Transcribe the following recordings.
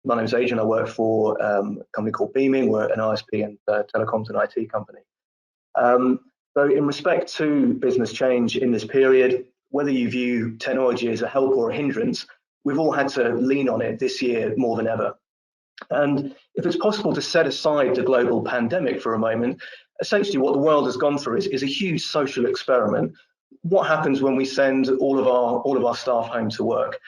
My name is Adrian. I work for a company called Beaming. We're an ISP and telecoms and IT company. So in respect to business change in this period, whether you view technology as a help or a hindrance, we've all had to lean on it this year more than ever. And if it's possible to set aside the global pandemic for a moment, essentially what the world has gone through is a huge social experiment. What happens when we send all of our staff home to work?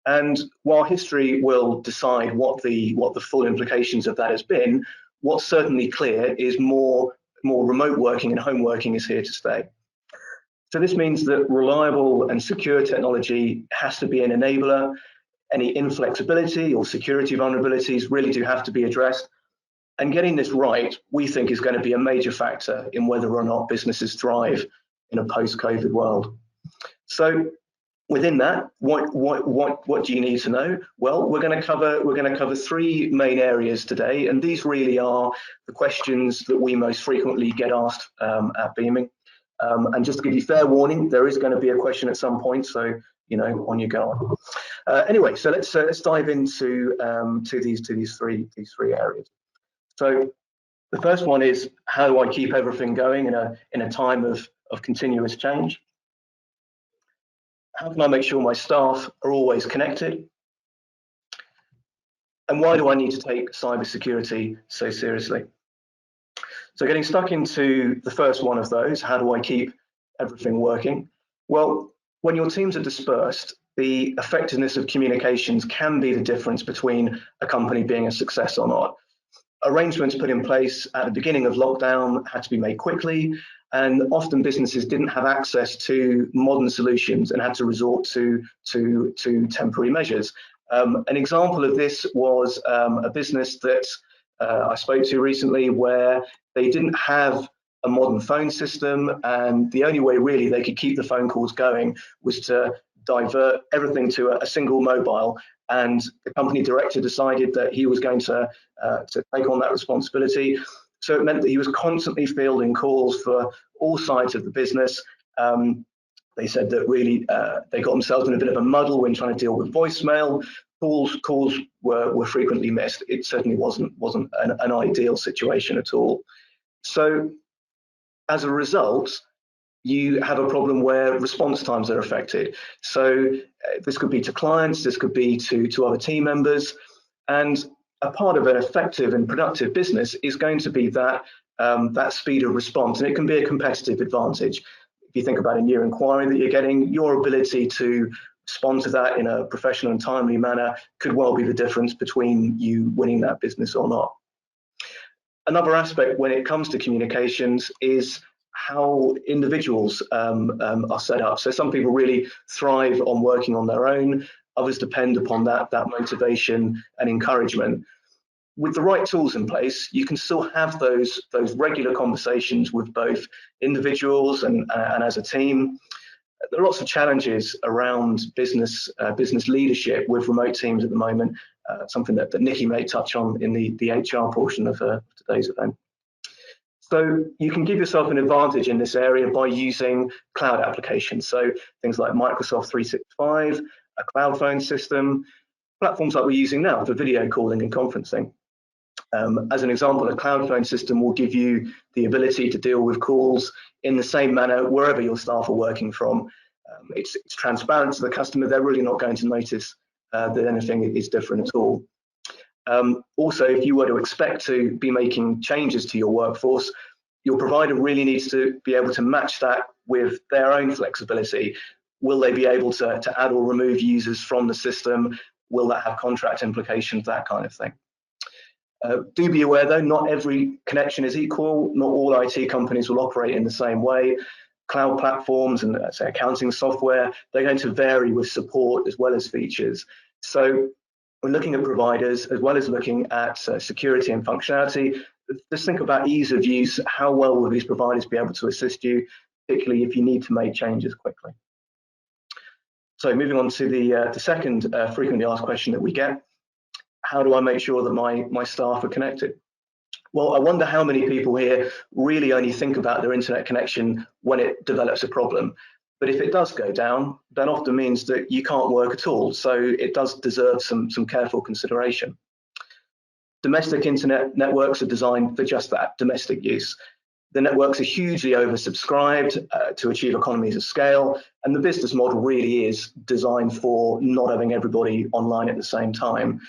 And while history will decide what the full implications of that has been, what's certainly clear is more remote working and home working is here to stay. So this means that reliable and secure technology has to be an enabler. Any inflexibility or security vulnerabilities really do have to be addressed. And getting this right, we think, is going to be a major factor in whether or not businesses thrive in a post-COVID world. So within that, what do you need to know? Well, we're going to cover three main areas today, and these really are the questions that we most frequently get asked at Beaming. And just to give you fair warning, there is going to be a question at some point, so on you go on. Anyway, so let's dive into these three areas. So the first one is, how do I keep everything going in a time of continuous change? How can I make sure my staff are always connected? And why do I need to take cybersecurity so seriously? So getting stuck into the first one of those, how do I keep everything working? Well, when your teams are dispersed, the effectiveness of communications can be the difference between a company being a success or not. Arrangements put in place at the beginning of lockdown had to be made quickly, and often businesses didn't have access to modern solutions and had to resort to temporary measures. An example of this was a business that I spoke to recently, where they didn't have a modern phone system, and the only way really they could keep the phone calls going was to divert everything to a single mobile. And the company director decided that he was going to take on that responsibility. So it meant that he was constantly fielding calls for all sides of the business. They said that really they got themselves in a bit of a muddle when trying to deal with voicemail. Calls were frequently missed. It certainly wasn't an ideal situation at all. So as a result, you have a problem where response times are affected. So this could be to clients, this could be to other team members, and a part of an effective and productive business is going to be that speed of response, and it can be a competitive advantage. If you think about a new inquiry that you're getting, your ability to respond to that in a professional and timely manner could well be the difference between you winning that business or not. Another aspect when it comes to communications is how individuals are set up. So some people really thrive on working on their own. Others depend upon that motivation and encouragement. With the right tools in place, you can still have those regular conversations with both individuals and as a team. There are lots of challenges around business leadership with remote teams at the moment, something that Nikki may touch on in the HR portion of today's event. So you can give yourself an advantage in this area by using cloud applications. So things like Microsoft 365, a cloud phone system, platforms like we're using now for video calling and conferencing. As an example, a cloud phone system will give you the ability to deal with calls in the same manner wherever your staff are working from. It's transparent to the customer. They're really not going to notice that anything is different at all. Also, if you were to expect to be making changes to your workforce, your provider really needs to be able to match that with their own flexibility. Will they be able to add or remove users from the system? Will that have contract implications? That kind of thing. Do be aware though, not every connection is equal. Not all IT companies will operate in the same way. Cloud platforms and say accounting software, they're going to vary with support as well as features. So we're looking at providers as well as looking at security and functionality. Just think about ease of use. How well will these providers be able to assist you, particularly if you need to make changes quickly? So moving on to the second frequently asked question that we get. How do I make sure that my staff are connected? Well, I wonder how many people here really only think about their internet connection when it develops a problem. But if it does go down, that often means that you can't work at all. So it does deserve some careful consideration. Domestic internet networks are designed for just that, domestic use. The networks are hugely oversubscribed to achieve economies of scale, and the business model really is designed for not having everybody online at the same time.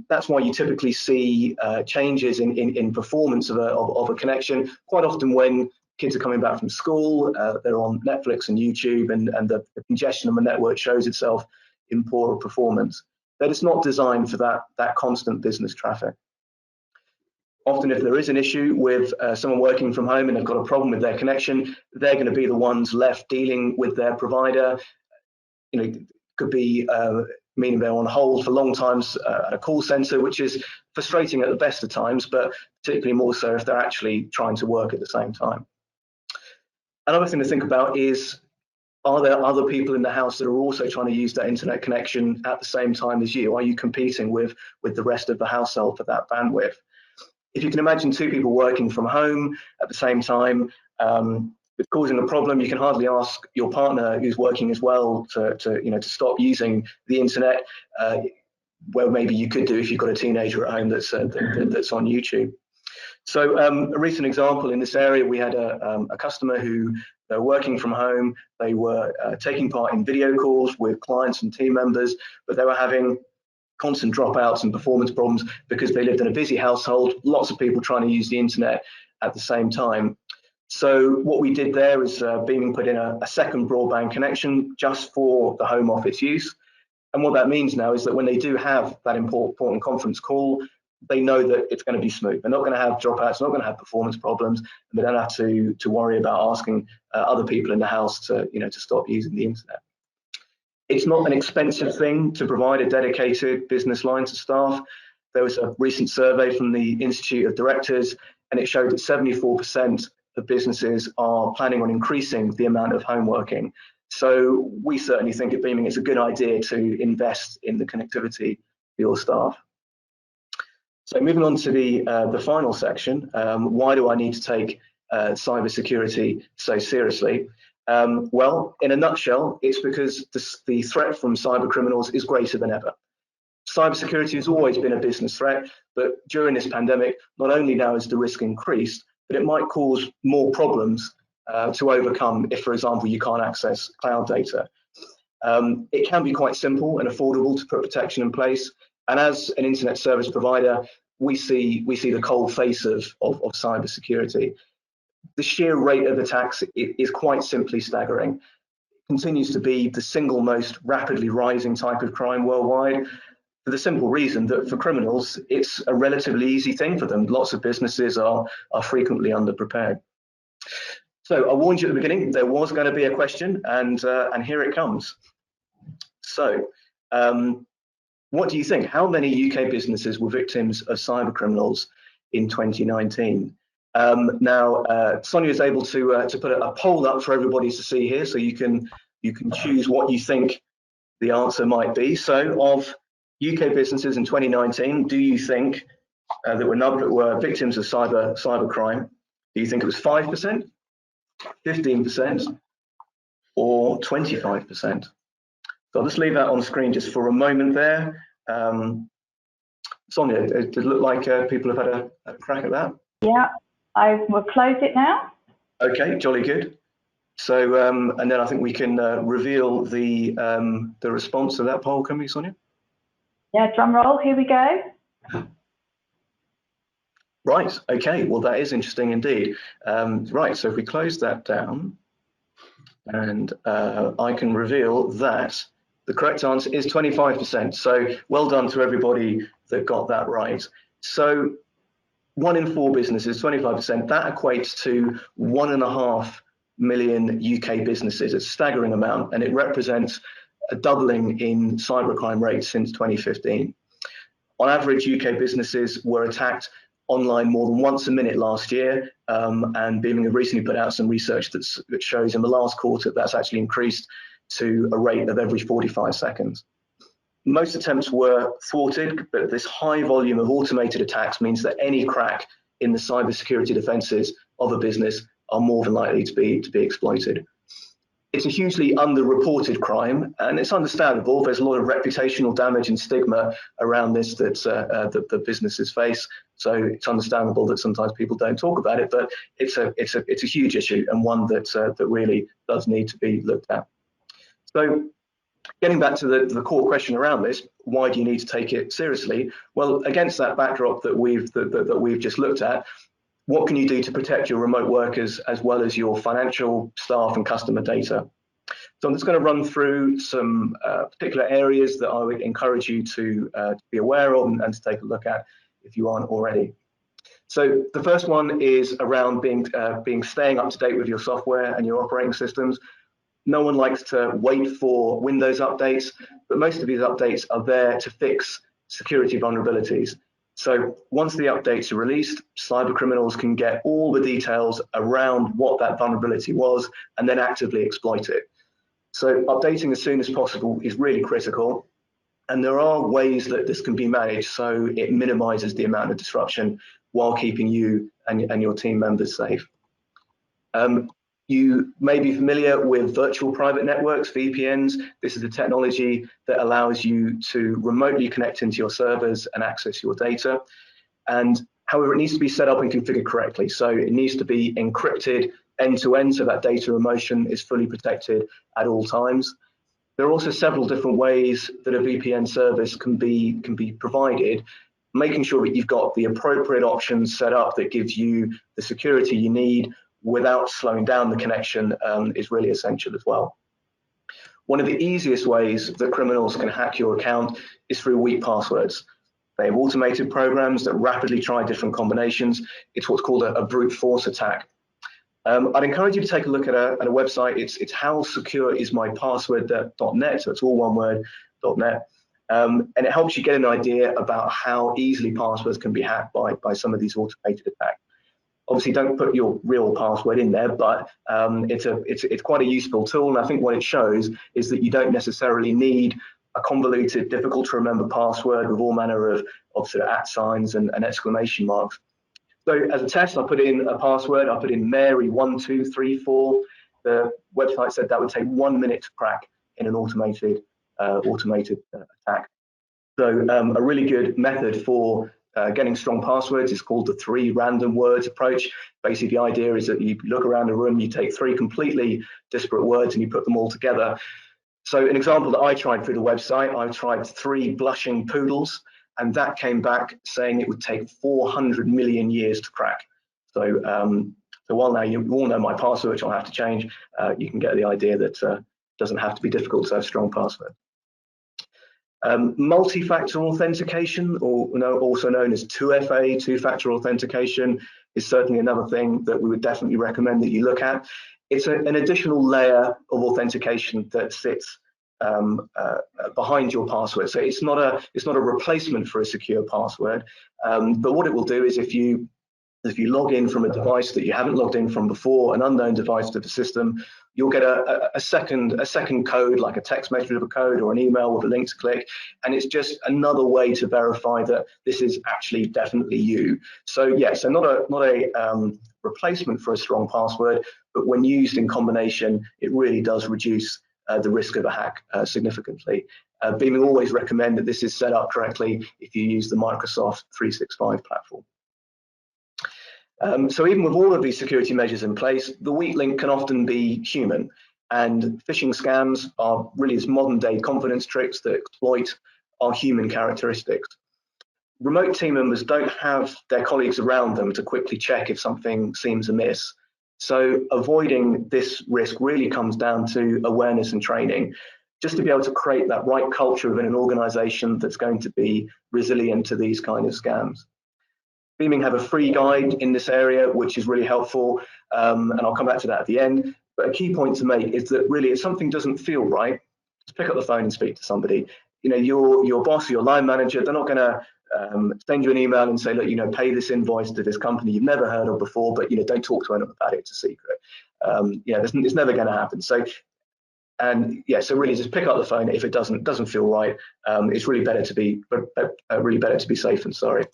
That's why you typically see changes in performance of a connection. Quite often when kids are coming back from school, they're on Netflix and YouTube, and the congestion on the network shows itself in poorer performance. That it's not designed for that constant business traffic. Often if there is an issue with someone working from home and they've got a problem with their connection, they're going to be the ones left dealing with their provider. You know, it could be meaning they're on hold for long times at a call center, which is frustrating at the best of times, but particularly more so if they're actually trying to work at the same time. Another thing to think about is, are there other people in the house that are also trying to use that internet connection at the same time as you? Are you competing with the rest of the household for that bandwidth? If you can imagine two people working from home at the same time, it's causing a problem. You can hardly ask your partner who's working as well to stop using the internet. Well, maybe you could do if you've got a teenager at home that's on YouTube. So a recent example in this area, we had a customer who they're working from home. They were taking part in video calls with clients and team members, but they were having constant dropouts and performance problems because they lived in a busy household, lots of people trying to use the internet at the same time. So what we did there is Beaming put in a second broadband connection just for the home office use. And what that means now is that when they do have that important conference call, they know that it's going to be smooth. They're not going to have dropouts, not going to have performance problems, and they don't have to worry about asking other people in the house to stop using the internet. It's not an expensive thing to provide a dedicated business line to staff. There was a recent survey from the Institute of Directors, and it showed that 74% of businesses are planning on increasing the amount of home working. So we certainly think at Beaming it's a good idea to invest in the connectivity for your staff. So moving on to the final section, why do I need to take cybersecurity so seriously? Well, in a nutshell, it's because the threat from cyber criminals is greater than ever. Cybersecurity has always been a business threat, but during this pandemic, not only now has the risk increased, but it might cause more problems to overcome if, for example, you can't access cloud data. It can be quite simple and affordable to put protection in place. And as an internet service provider, we see the cold face of cybersecurity. The sheer rate of attacks is quite simply staggering. It continues to be the single most rapidly rising type of crime worldwide, for the simple reason that for criminals, it's a relatively easy thing for them. Lots of businesses are frequently underprepared. So I warned you at the beginning, there was going to be a question, and here it comes. So what do you think? How many UK businesses were victims of cyber criminals in 2019? Now, Sonia is able to put a poll up for everybody to see here, so you can choose what you think the answer might be. So, of UK businesses in 2019, do you think that were victims of cyber crime? Do you think it was 5%, 15%, or 25%? So I'll just leave that on screen just for a moment there. Sonia, does it look like people have had a crack at that? Yeah. I will close it now. Okay, jolly good. So, and then I think we can reveal the response to that poll, can we, Sonia? Yeah, drum roll, here we go. Right, okay, well, that is interesting indeed. Right, so if we close that down, and I can reveal that the correct answer is 25%. So well done to everybody that got that right. So 1 in 4 businesses, 25%, that equates to 1.5 million UK businesses. It's a staggering amount, and it represents a doubling in cybercrime rates since 2015. On average, UK businesses were attacked online more than once a minute last year, and Beaming have recently put out some research that shows in the last quarter that's actually increased to a rate of every 45 seconds. Most attempts were thwarted, but this high volume of automated attacks means that any crack in the cybersecurity defenses of a business are more than likely to be exploited. It's a hugely underreported crime, and it's understandable. There's a lot of reputational damage and stigma around this that the businesses face. So it's understandable that sometimes people don't talk about it, but it's a huge issue, and one that really does need to be looked at. So getting back to the core question around this, why do you need to take it seriously? Well, against that backdrop that we've just looked at, what can you do to protect your remote workers as well as your financial, staff and customer data? So I'm just going to run through some particular areas that I would encourage you to be aware of and to take a look at if you aren't already. So the first one is around staying up to date with your software and your operating systems. No one likes to wait for Windows updates, but most of these updates are there to fix security vulnerabilities. So once the updates are released, cyber criminals can get all the details around what that vulnerability was and then actively exploit it. So updating as soon as possible is really critical. And there are ways that this can be managed so it minimizes the amount of disruption while keeping you and your team members safe. You may be familiar with virtual private networks, VPNs. This is a technology that allows you to remotely connect into your servers and access your data. And however, it needs to be set up and configured correctly. So it needs to be encrypted end to end so that data in motion is fully protected at all times. There are also several different ways that a VPN service can be provided, making sure that you've got the appropriate options set up that gives you the security you need without slowing down the connection is really essential as well. One of the easiest ways that criminals can hack your account is through weak passwords. They have automated programs that rapidly try different combinations. It's what's called a brute force attack. I'd encourage you to take a look at a website. It's howsecureismypassword.net, so it's all one word, .net. And it helps you get an idea about how easily passwords can be hacked by some of these automated attacks. Obviously, don't put your real password in there, but it's quite a useful tool. And I think what it shows is that you don't necessarily need a convoluted, difficult to remember password with all manner of sort of @ signs and exclamation marks. So as a test, I put in a password. I put in Mary1234. The website said that would take 1 minute to crack in an automated attack. So a really good method for getting strong passwords is called the 3 random words approach. Basically, the idea is that you look around the room, you take 3 completely disparate words and you put them all together. So an example that I tried through the website, I tried 3 blushing poodles, and that came back saying it would take 400 million years to crack. So, so while now you all know my password, which I'll have to change, you can get the idea that it doesn't have to be difficult to have a strong password. Multi-factor authentication, or also known as 2FA, two-factor authentication, is certainly another thing that we would definitely recommend that you look at. It's an additional layer of authentication that sits behind your password. So it's not a replacement for a secure password, but what it will do is if you log in from a device that you haven't logged in from before, an unknown device to the system, you'll get a second code, like a text message of a code or an email with a link to click, and it's just another way to verify that this is actually definitely you. So yeah, so not a replacement for a strong password, but when used in combination, it really does reduce the risk of a hack significantly. Beaming always recommend that this is set up correctly if you use the Microsoft 365 platform. So even with all of these security measures in place, the weak link can often be human, and phishing scams are really just modern day confidence tricks that exploit our human characteristics. Remote team members don't have their colleagues around them to quickly check if something seems amiss. So avoiding this risk really comes down to awareness and training, just to be able to create that right culture within an organization that's going to be resilient to these kind of scams. Beaming have a free guide in this area, which is really helpful, and I'll come back to that at the end. But a key point to make is that really, if something doesn't feel right, just pick up the phone and speak to somebody. You know, your boss, your line manager, they're not going to send you an email and say, look, pay this invoice to this company you've never heard of before, but don't talk to anyone about it. It's a secret. It's never going to happen. So, and yeah, so really, just pick up the phone if it doesn't feel right. It's really better to be safe than sorry.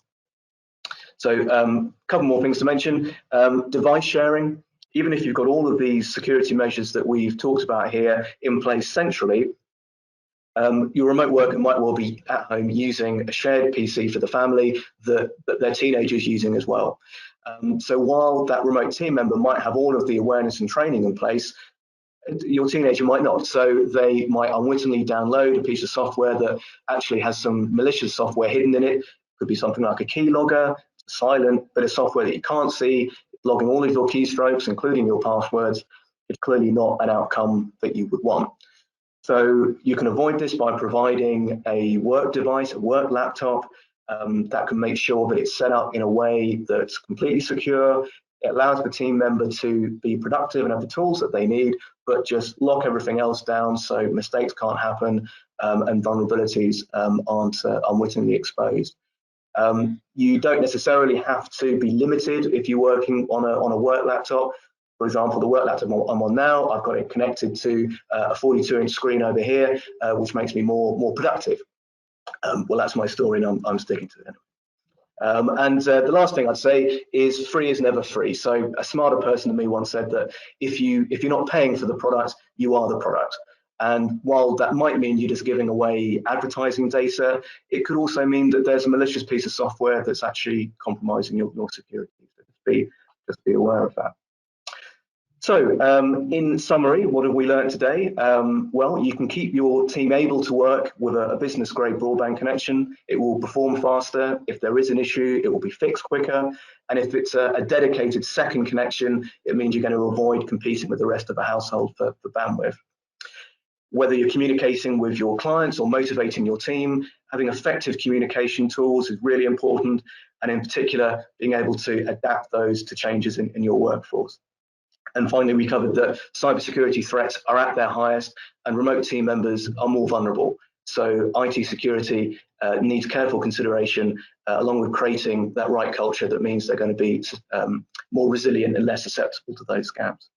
So a couple more things to mention. Device sharing. even if you've got all of these security measures that we've talked about here in place centrally, your remote worker might well be at home using a shared PC for the family that their teenager's using as well. So while that remote team member might have all of the awareness and training in place, your teenager might not. So they might unwittingly download a piece of software that actually has some malicious software hidden in it. It could be something like a keylogger, it's a silent bit of software that you can't see, logging all of your keystrokes, including your passwords. It's clearly not an outcome that you would want. So you can avoid this by providing a work device, a work laptop, that can make sure that it's set up in a way that's completely secure. It allows the team member to be productive and have the tools that they need, but just lock everything else down so mistakes can't happen, and vulnerabilities aren't unwittingly exposed. You don't necessarily have to be limited if you're working on a work laptop. For example, the work laptop I'm on now, I've got it connected to a 42-inch screen over here, which makes me more productive. Well, that's my story, and I'm sticking to it. And the last thing I'd say is free is never free. So a smarter person than me once said that if you're not paying for the product, you are the product. And while that might mean you're just giving away advertising data, it could also mean that there's a malicious piece of software that's actually compromising your security. So just be aware of that. So in summary, what have we learned today? Well, you can keep your team able to work with a business-grade broadband connection. It will perform faster. If there is an issue, it will be fixed quicker. And if it's a dedicated second connection, it means you're going to avoid competing with the rest of the household for bandwidth. Whether you're communicating with your clients or motivating your team, having effective communication tools is really important. And in particular, being able to adapt those to changes in your workforce. And finally, we covered that cybersecurity threats are at their highest and remote team members are more vulnerable. So IT security needs careful consideration, along with creating that right culture that means they're going to be more resilient and less susceptible to those scams.